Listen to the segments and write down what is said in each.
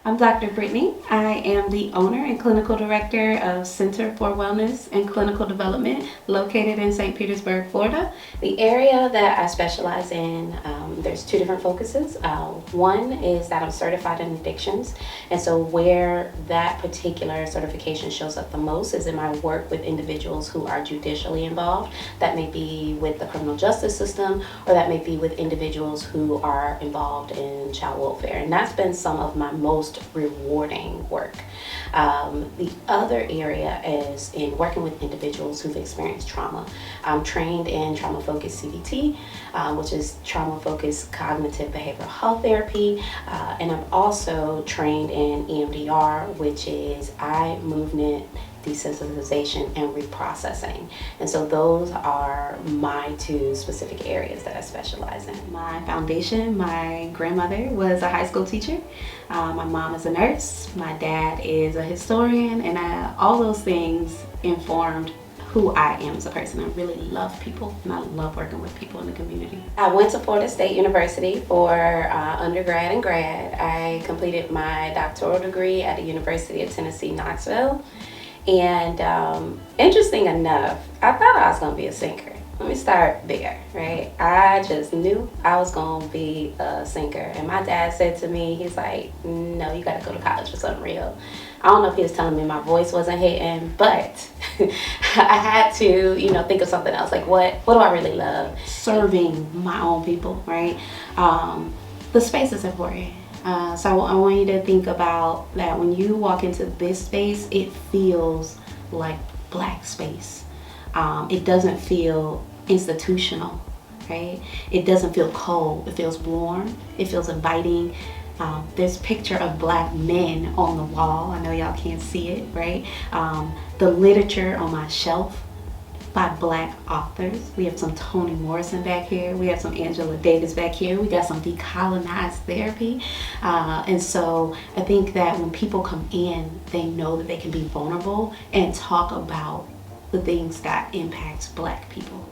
I'm Dr. Brittany. I am the owner and clinical director of Center for Wellness and Clinical Development located in St. Petersburg, Florida. The area that I specialize in, there's two different focuses. One is that I'm certified in addictions, and so where that particular certification shows up the most is in my work with individuals who are judicially involved. That may be with the criminal justice system, or that may be with individuals who are involved in child welfare, and that's been some of my most rewarding work. The other area is in working with individuals who've experienced trauma. I'm trained in trauma-focused CBT, which is trauma-focused cognitive behavioral health therapy, and I'm also trained in EMDR, which is eye movement desensitization and reprocessing. And so those are my two specific areas that I specialize in. My foundation, my grandmother was a high school teacher. My mom is a nurse. My dad is a historian, and all those things informed who I am as a person. I really love people, and I love working with people in the community. I went to Florida State University for undergrad and grad. I completed my doctoral degree at the University of Tennessee, Knoxville. And interesting enough, I thought I was going to be a sinker. Let me start there, right? I just knew I was going to be a sinker. And my dad said to me, he's like, no, you got to go to college for something real. I don't know if he was telling me my voice wasn't hitting, but I had to, think of something else. Like, what do I really love? Serving my own people, right? The space is important. So I want you to think about that when you walk into this space, it feels like Black space. It doesn't feel institutional, right? It doesn't feel cold. It feels warm. It feels inviting. There's a picture of Black men on the wall. I know y'all can't see it, right? The literature on my shelf by Black authors. We have some Toni Morrison back here. We have some Angela Davis back here. We got some decolonized therapy. And so I think that when people come in, they know that they can be vulnerable and talk about the things that impact Black people.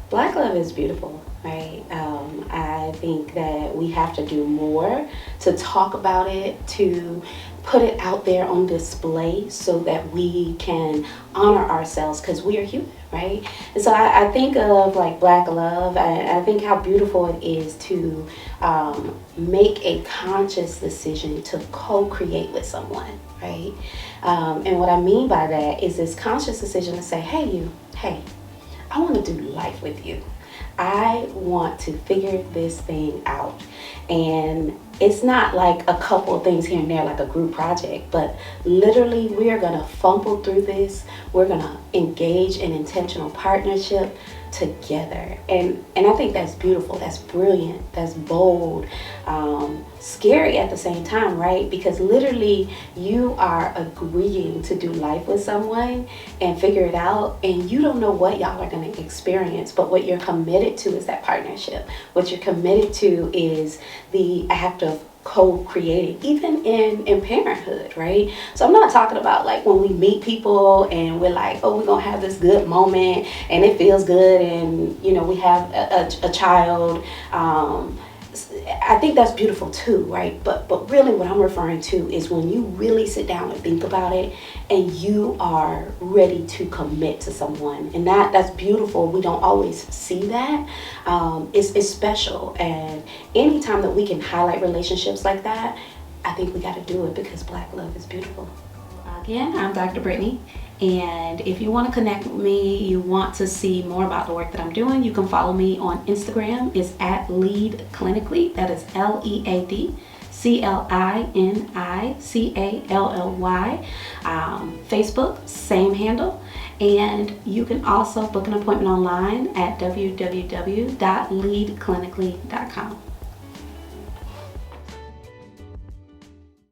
Black love is beautiful, right? I think that we have to do more to talk about it, to put it out there on display so that we can honor ourselves, because we are human, right? And so I think of like Black love, I think how beautiful it is to make a conscious decision to co-create with someone, right? And what I mean by that is this conscious decision to say, hey, I want to do life with you. I want to figure this thing out. And it's not like a couple of things here and there like a group project, but literally we are going to fumble through this. We're going to engage in intentional partnership together. And I think that's beautiful. That's brilliant. That's bold. Scary at the same time, right? Because literally you are agreeing to do life with someone and figure it out, and you don't know what y'all are going to experience, but what you're committed to is that partnership. What you're committed to is the act of co-creating, even in parenthood, right? So I'm not talking about like when we meet people and we're like, oh, we're gonna have this good moment and it feels good, and we have a child. I think that's beautiful too, right? But really what I'm referring to is when you really sit down and think about it and you are ready to commit to someone, and that's beautiful. We don't always see that. It's special, and anytime that we can highlight relationships like that, I think we got to do it, because Black love is beautiful. Again, I'm Dr. Brittany, and if you want to connect with me, you want to see more about the work that I'm doing, you can follow me on Instagram. It's at Lead Clinically. That is LEAD CLINICALLY. Facebook, same handle. And you can also book an appointment online at www.leadclinically.com.